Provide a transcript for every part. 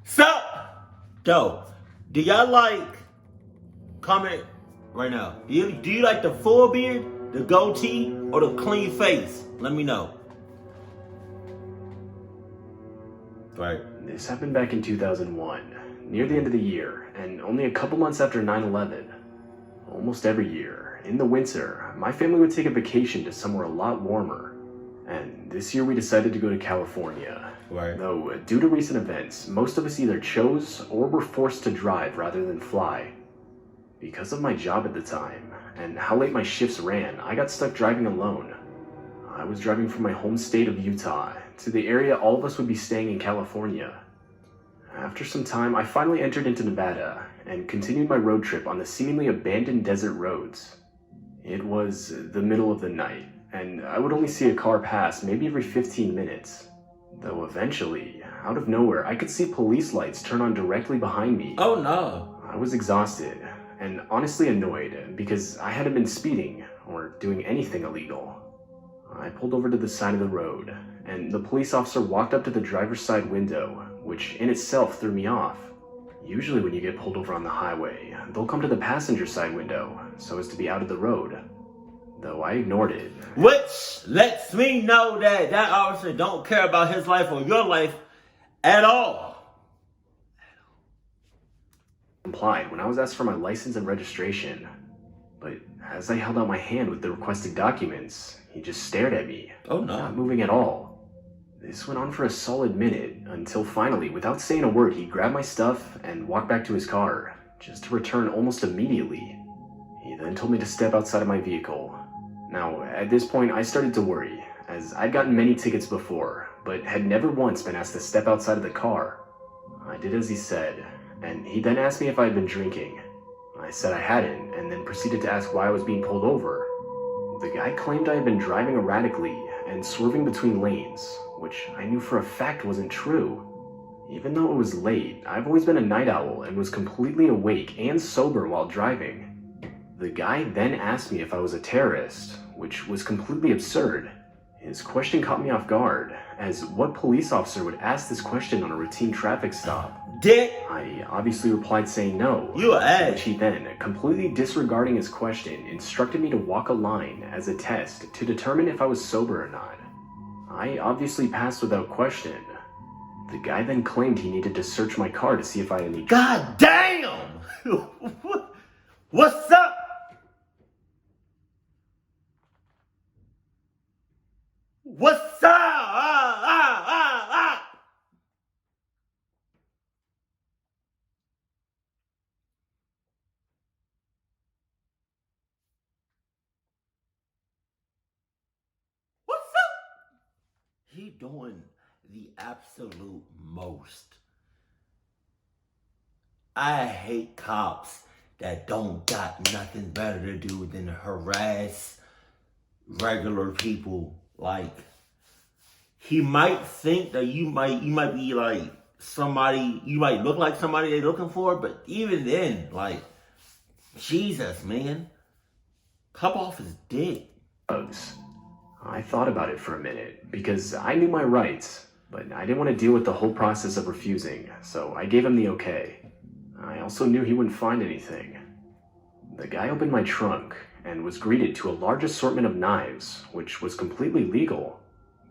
So, Joe, do y'all like, comment right now, do you like the full beard, the goatee, or the clean face? Let me know. Right. This happened back in 2001, near the end of the year, and only a couple months after 9/11. Almost every year, in the winter, my family would take a vacation to somewhere a lot warmer. And this year we decided to go to California. Right. Though, due to recent events, most of us either chose or were forced to drive rather than fly. Because of my job at the time, and how late my shifts ran, I got stuck driving alone. I was driving from my home state of Utah to the area all of us would be staying in California. After some time, I finally entered into Nevada and continued my road trip on the seemingly abandoned desert roads. It was the middle of the night, and I would only see a car pass maybe every 15 minutes. Though eventually, out of nowhere, I could see police lights turn on directly behind me. Oh no. I was exhausted, and honestly annoyed, because I hadn't been speeding or doing anything illegal. I pulled over to the side of the road, and the police officer walked up to the driver's side window, which in itself threw me off. Usually when you get pulled over on the highway, they'll come to the passenger side window, so as to be out of the road. Though I ignored it. Which lets me know that that officer don't care about his life or your life at all. Complied when I was asked for my license and registration. But as I held out my hand with the requested documents, he just stared at me. Oh no. Not moving at all. This went on for a solid minute, until finally, without saying a word, he grabbed my stuff and walked back to his car, just to return almost immediately. He then told me to step outside of my vehicle. Now, at this point, I started to worry, as I'd gotten many tickets before, but had never once been asked to step outside of the car. I did as he said, and he then asked me if I had been drinking. I said I hadn't, and then proceeded to ask why I was being pulled over. The guy claimed I had been driving erratically and swerving between lanes, which I knew for a fact wasn't true. Even though it was late, I've always been a night owl and was completely awake and sober while driving. The guy then asked me if I was a terrorist, which was completely absurd. His question caught me off guard, as what police officer would ask this question on a routine traffic stop? Dick! I obviously replied saying no, You an ass. which he then, completely disregarding his question, instructed me to walk a line as a test to determine if I was sober or not. I obviously passed without question. The guy then claimed he needed to search my car to see if I had any... God damn! What's up? What's up? What's up? He doing the absolute most. I hate cops that don't got nothing better to do than harass regular people. Like, he might think that you might be like somebody, you might look like somebody they're looking for, but even then, like, Jesus, man, cut off his dick. drugs. I thought about it for a minute, because I knew my rights, but I didn't want to deal with the whole process of refusing, so I gave him the okay. I also knew he wouldn't find anything. The guy opened my trunk and was greeted to a large assortment of knives, which was completely legal.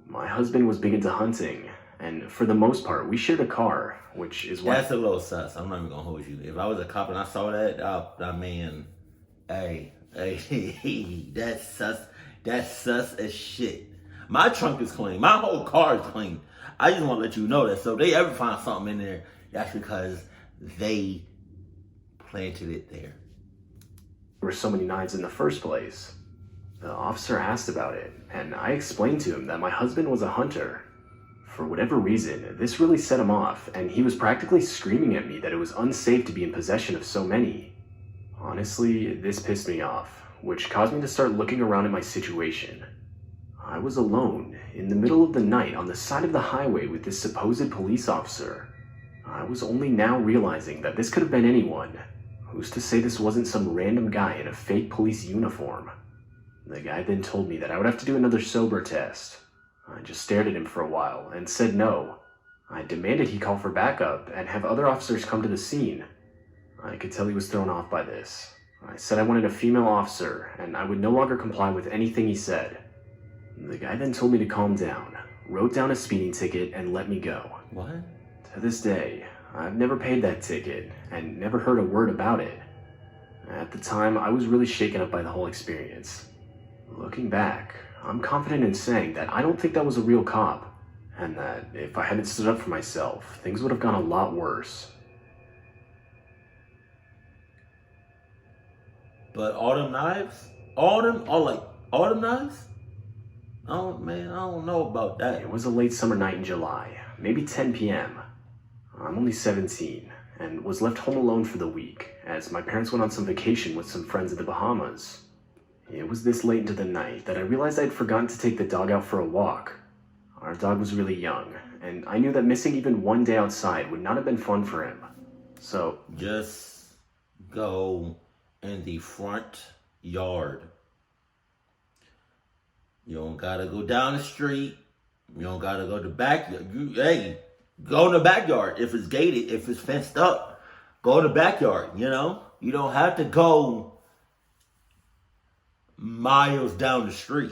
My husband was big into hunting, and for the most part, we shared a car, which is why... That's a little sus. I'm not even gonna hold you. If I was a cop and I saw that, I mean, hey, that's sus. That's sus as shit. My trunk is clean. My whole car is clean. I just want to let you know that. So if they ever find something in there, that's because they planted it there. There were so many knives in the first place. The officer asked about it, and I explained to him that my husband was a hunter. For whatever reason, this really set him off, and he was practically screaming at me that it was unsafe to be in possession of so many. Honestly, this pissed me off, which caused me to start looking around at my situation. I was alone, in the middle of the night on the side of the highway with this supposed police officer. I was only now realizing that this could have been anyone. Who's to say this wasn't some random guy in a fake police uniform? The guy then told me that I would have to do another sober test. I just stared at him for a while and said no. I demanded he call for backup and have other officers come to the scene. I could tell he was thrown off by this. I said I wanted a female officer, and I would no longer comply with anything he said. The guy then told me to calm down, wrote down a speeding ticket, and let me go. What? To this day, I've never paid that ticket, and never heard a word about it. At the time, I was really shaken up by the whole experience. Looking back, I'm confident in saying that I don't think that was a real cop, and that if I hadn't stood up for myself, things would have gone a lot worse. But all them knives? All them knives? Oh man, I don't know about that. It was a late summer night in July, maybe 10 p.m. I'm only 17, and was left home alone for the week, as my parents went on some vacation with some friends in the Bahamas. It was this late into the night that I realized I'd forgotten to take the dog out for a walk. Our dog was really young, and I knew that missing even one day outside would not have been fun for him. So, just go in the front yard. You don't gotta go down the street. You don't gotta go to the backyard. Go in the backyard. If it's gated, if it's fenced up, go in the backyard, you know? You don't have to go miles down the street.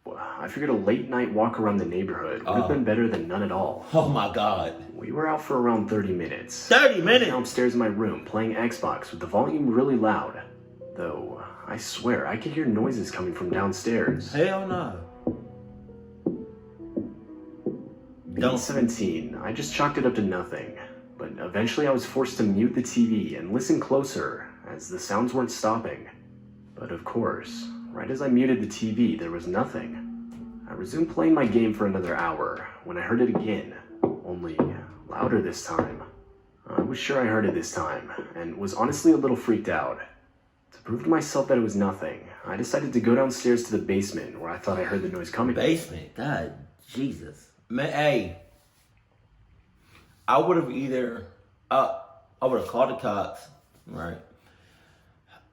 I figured a late night walk around the neighborhood would have been better than none at all. Oh my God. We were out for around 30 minutes. 30 minutes? I was downstairs in my room playing Xbox with the volume really loud. Though, I swear, I could hear noises coming from downstairs. Hell no. Being 17, I just chalked it up to nothing. But eventually I was forced to mute the TV and listen closer, as the sounds weren't stopping. But of course, right as I muted the TV, there was nothing. I resumed playing my game for another hour, when I heard it again, only louder this time. I was sure I heard it this time, and was honestly a little freaked out. To prove to myself that it was nothing, I decided to go downstairs to the basement where I thought I heard the noise coming. Basement? God, Jesus. Man, hey. I would have called the cops, right?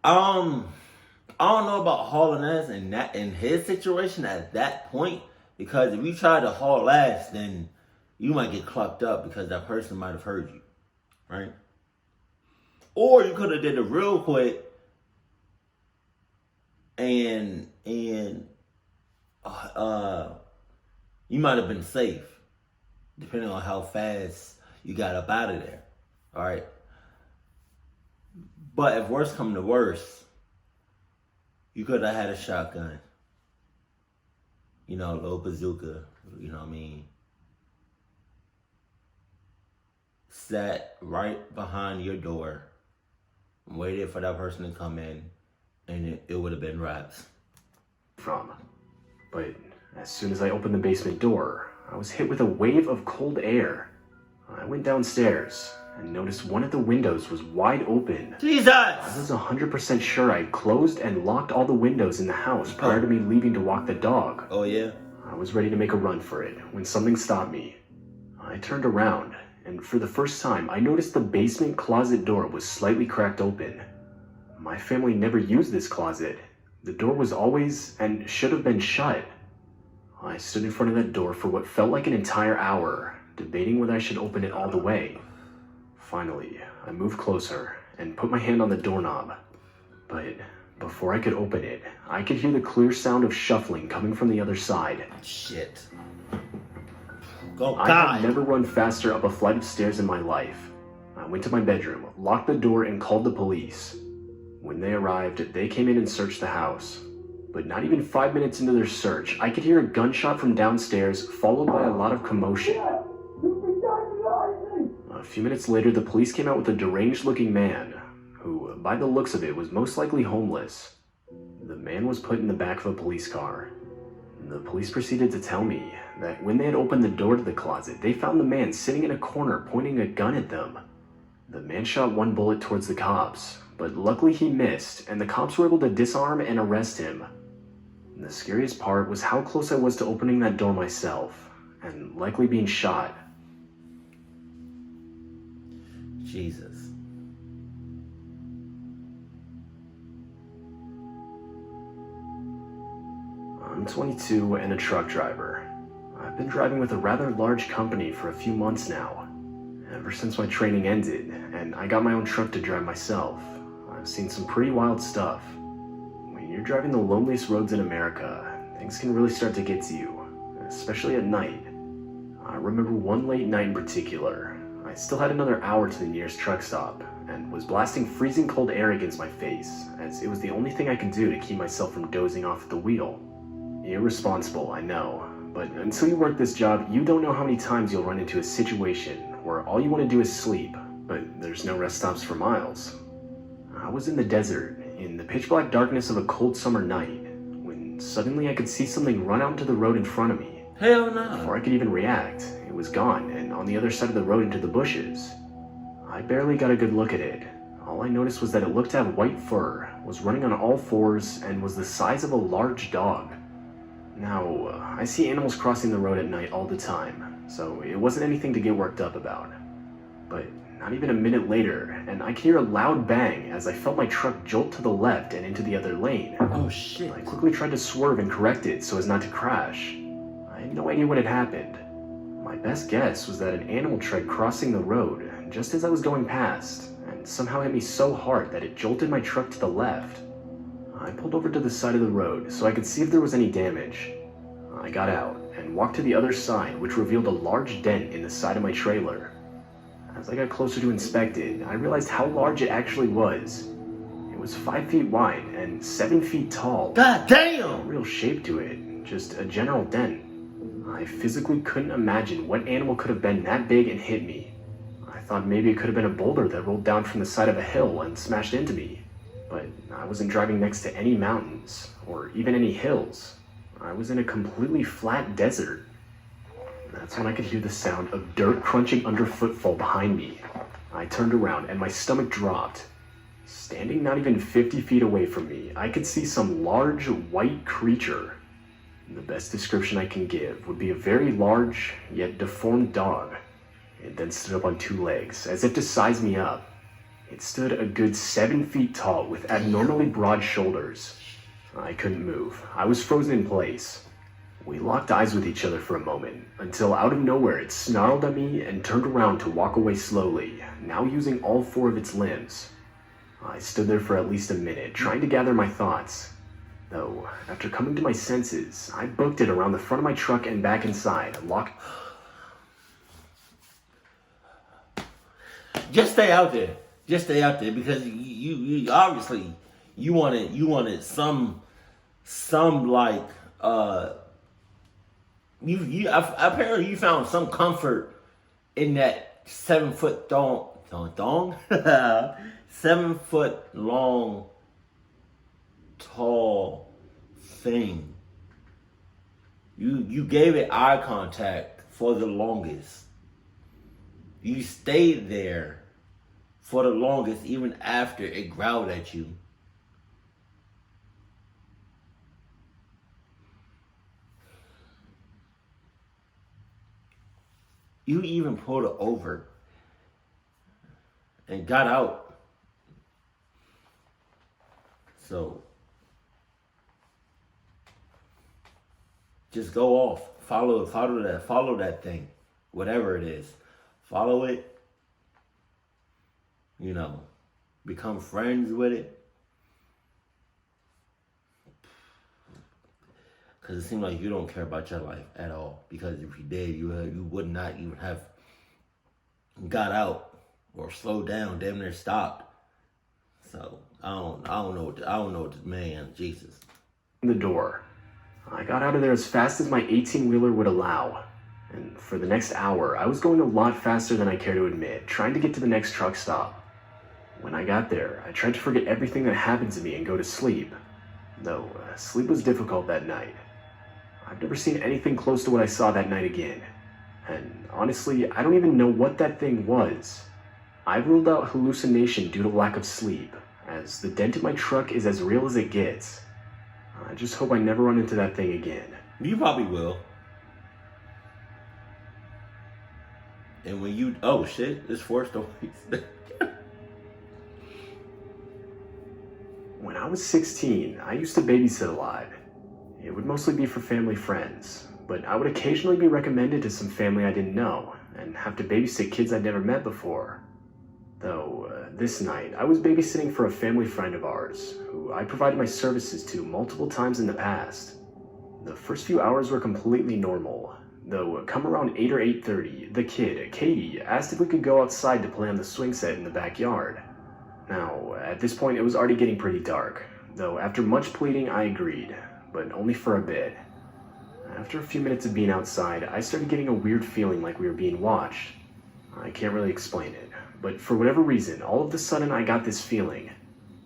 I don't know about hauling ass in his situation at that point, because if you try to haul ass, then you might get clocked up because that person might have heard you, right? Or you could have did it real quick and you might have been safe, depending on how fast you got up out of there, all right? But if worse come to worse, you could have had a shotgun. You know, a little bazooka, you know what I mean? Sat right behind your door, waited for that person to come in, and it would have been wraps. But as soon as I opened the basement door, I was hit with a wave of cold air. I went downstairs and noticed one of the windows was wide open. Jesus! I was 100% sure I'd closed and locked all the windows in the house prior to me leaving to walk the dog. Oh yeah? I was ready to make a run for it when something stopped me. I turned around, and for the first time, I noticed the basement closet door was slightly cracked open. My family never used this closet. The door was always and should have been shut. I stood in front of that door for what felt like an entire hour, debating whether I should open it all the way. Finally, I moved closer and put my hand on the doorknob. But before I could open it, I could hear the clear sound of shuffling coming from the other side. Shit. Oh, I had never run faster up a flight of stairs in my life. I went to my bedroom, locked the door, and called the police. When they arrived, they came in and searched the house. But not even 5 minutes into their search, I could hear a gunshot from downstairs, followed by a lot of commotion. A few minutes later, the police came out with a deranged-looking man, who, by the looks of it, was most likely homeless. The man was put in the back of a police car. The police proceeded to tell me that when they had opened the door to the closet, they found the man sitting in a corner pointing a gun at them. The man shot one bullet towards the cops, but luckily he missed, and the cops were able to disarm and arrest him. The scariest part was how close I was to opening that door myself, and likely being shot. Jesus. I'm 22 and a truck driver. I've been driving with a rather large company for a few months now. Ever since my training ended, and I got my own truck to drive myself, I've seen some pretty wild stuff. When you're driving the loneliest roads in America, things can really start to get to you, especially at night. I remember one late night in particular. I still had another hour to the nearest truck stop, and was blasting freezing cold air against my face, as it was the only thing I could do to keep myself from dozing off at the wheel. Irresponsible, I know, but until you work this job, you don't know how many times you'll run into a situation where all you want to do is sleep, but there's no rest stops for miles. I was in the desert, in the pitch black darkness of a cold summer night, when suddenly I could see something run out into the road in front of me. Hell no. Before I could even react, it was gone and on the other side of the road into the bushes. I barely got a good look at it. All I noticed was that it looked to have white fur, was running on all fours, and was the size of a large dog. Now, I see animals crossing the road at night all the time, so it wasn't anything to get worked up about. But not even a minute later, and I could hear a loud bang as I felt my truck jolt to the left and into the other lane. Oh shit. I quickly tried to swerve and correct it so as not to crash. I had no idea what had happened. My best guess was that an animal tried crossing the road just as I was going past, and somehow hit me so hard that it jolted my truck to the left. I pulled over to the side of the road so I could see if there was any damage. I got out and walked to the other side, which revealed a large dent in the side of my trailer. As I got closer to inspect it, I realized how large it actually was. It was 5 feet wide and 7 feet tall. God damn! No real shape to it, just a general dent. I physically couldn't imagine what animal could have been that big and hit me. I thought maybe it could have been a boulder that rolled down from the side of a hill and smashed into me. But I wasn't driving next to any mountains, or even any hills. I was in a completely flat desert. That's when I could hear the sound of dirt crunching under footfall behind me. I turned around and my stomach dropped. Standing not even 50 feet away from me, I could see some large white creature. The best description I can give would be a very large, yet deformed dog. It then stood up on 2 legs, as if to size me up. It stood a good 7 feet tall with abnormally broad shoulders. I couldn't move. I was frozen in place. We locked eyes with each other for a moment, until out of nowhere it snarled at me and turned around to walk away slowly, now using all 4 of its limbs. I stood there for at least a minute, trying to gather my thoughts. Though, after coming to my senses, I booked it around the front of my truck and back inside, locked... Just stay out there. Just stay out there, because you obviously you wanted some like apparently you found some comfort in that 7 foot thong 7 foot long tall thing. You gave it eye contact for the longest. You stayed there for the longest, even after it growled at you. You even pulled it over and got out. So just go off. Follow that thing. Whatever it is. Follow it. You know, become friends with it. Because it seems like you don't care about your life at all. Because if you did, you would not even have got out or slowed down, damn near stopped. So I don't know, man, Jesus. the door. I got out of there as fast as my 18-wheeler would allow. And for the next hour, I was going a lot faster than I care to admit, trying to get to the next truck stop. When I got there, I tried to forget everything that happened to me and go to sleep. Though, sleep was difficult that night. I've never seen anything close to what I saw that night again. And honestly, I don't even know what that thing was. I've ruled out hallucination due to lack of sleep, as the dent in my truck is as real as it gets. I just hope I never run into that thing again. You probably will. And when you, oh shit, it's 4 stories. When I was 16, I used to babysit a lot. It would mostly be for family friends, but I would occasionally be recommended to some family I didn't know, and have to babysit kids I'd never met before. Though, this night, I was babysitting for a family friend of ours, who I provided my services to multiple times in the past. The first few hours were completely normal, though come around 8 or 8:30, the kid, Katie, asked if we could go outside to play on the swing set in the backyard. Now, at this point it was already getting pretty dark, though after much pleading I agreed, but only for a bit. After a few minutes of being outside, I started getting a weird feeling like we were being watched. I can't really explain it, but for whatever reason, all of a sudden I got this feeling.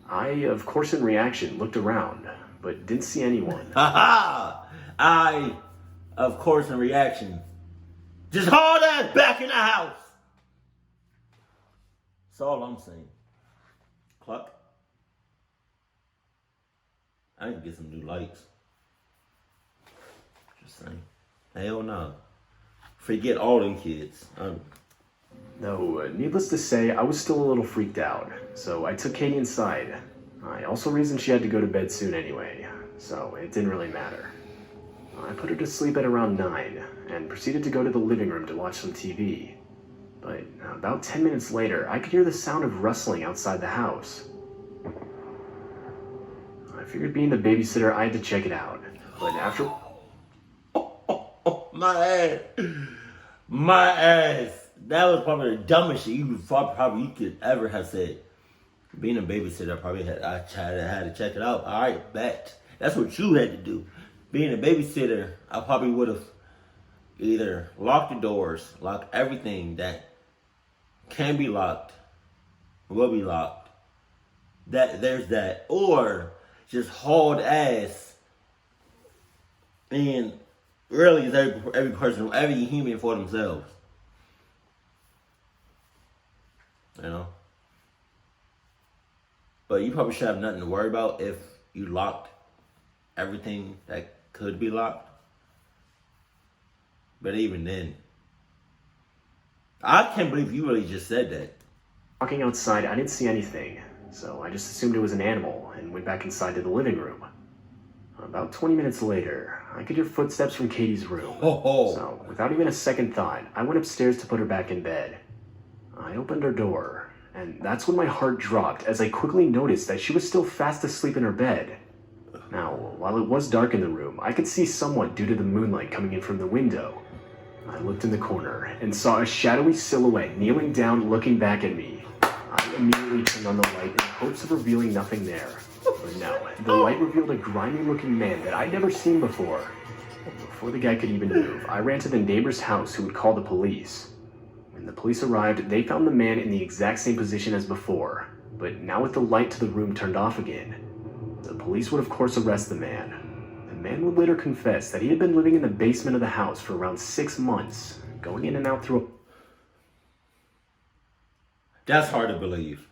I, of course in reaction, looked around, but didn't see anyone. I, of course, in reaction, just haul that back in the house. That's all I'm saying. Cluck. I need to get some new lights. Just saying. Hell no. Forget all them kids. Though, needless to say, I was still a little freaked out, so I took Katie inside. I also reasoned she had to go to bed soon anyway, so it didn't really matter. I put her to sleep at around 9, and proceeded to go to the living room to watch some TV. But about 10 minutes later, I could hear the sound of rustling outside the house. I figured being the babysitter, I had to check it out, but after... My ass. My ass. That was probably the dumbest shit you could ever have said. Being a babysitter, I had to check it out. All right, bet. That's what you had to do. Being a babysitter, I probably would have either locked the doors, locked everything that can be locked, will be locked. There's that. Or just hauled ass and really is every person, every human for themselves. You know? But you probably should have nothing to worry about if you locked everything that could be locked. But even then, I can't believe you really just said that. Walking outside, I didn't see anything, so I just assumed it was an animal and went back inside to the living room. About 20 minutes later, I could hear footsteps from Katie's room. So, without even a second thought, I went upstairs to put her back in bed. I opened her door, and that's when my heart dropped as I quickly noticed that she was still fast asleep in her bed. Now, while it was dark in the room, I could see somewhat due to the moonlight coming in from the window. I looked in the corner and saw a shadowy silhouette kneeling down looking back at me. I immediately turned on the light in hopes of revealing nothing there. But no, the light revealed a grimy-looking man that I'd never seen before. Before the guy could even move, I ran to the neighbor's house who would call the police. When the police arrived, they found the man in the exact same position as before, but now with the light to the room turned off again. The police would of course arrest the man. The man would later confess that he had been living in the basement of the house for around 6 months, going in and out through a... That's hard to believe.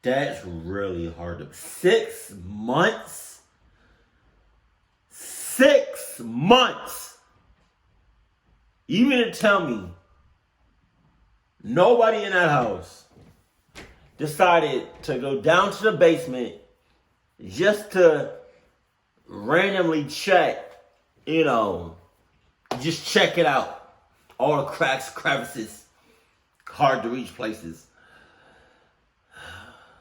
That's really hard to... 6 months? 6 months! You mean to tell me nobody in that house decided to go down to the basement just to randomly check, just check it out. All the cracks, crevices, hard to reach places.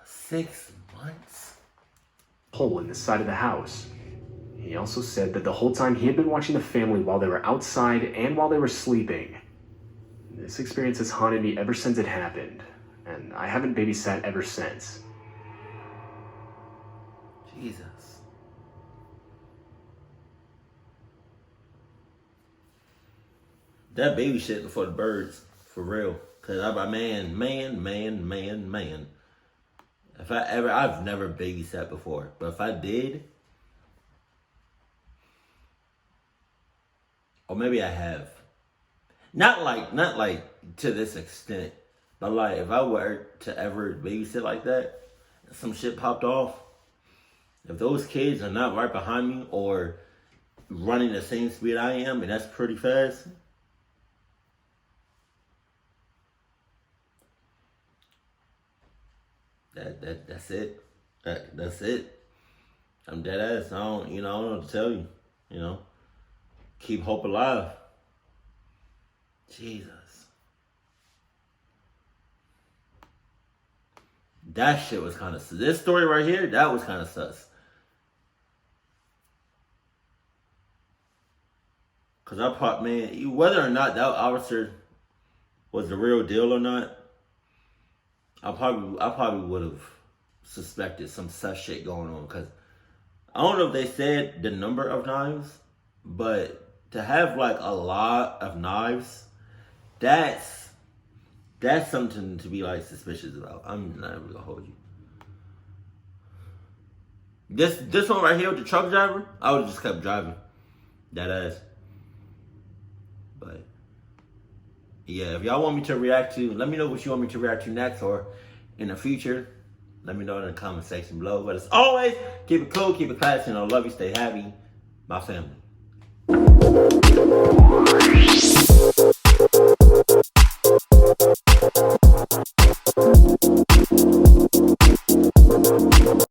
6 months? Hole in the side of the house. He also said that the whole time he had been watching the family while they were outside and while they were sleeping. This experience has haunted me ever since it happened, and I haven't babysat ever since. Jesus. That babysitting for the birds, for real. Cause man. I've never babysat before, but if I did, or maybe I have. Not like to this extent, but like if I were to ever babysit like that, and some shit popped off, if those kids are not right behind me or running the same speed I am, and that's pretty fast, that's it. That's it. I'm dead ass. I don't know what to tell you. keep hope alive. Jesus. That shit was kind of sus. This story right here, that was kind of sus. Because I thought, man, whether or not that officer was the real deal or not, I probably would have suspected some sus shit going on. Because I don't know if they said the number of knives, but to have like a lot of knives, that's something to be like suspicious about. I'm not even gonna hold you. This one right here with the truck driver, I would have just kept driving. That ass. But yeah, if y'all want me to react to, let me know what you want me to react to next or in the future. Let me know in the comment section below. But as always, keep it cool, keep it classy, and I love you, stay happy. My family.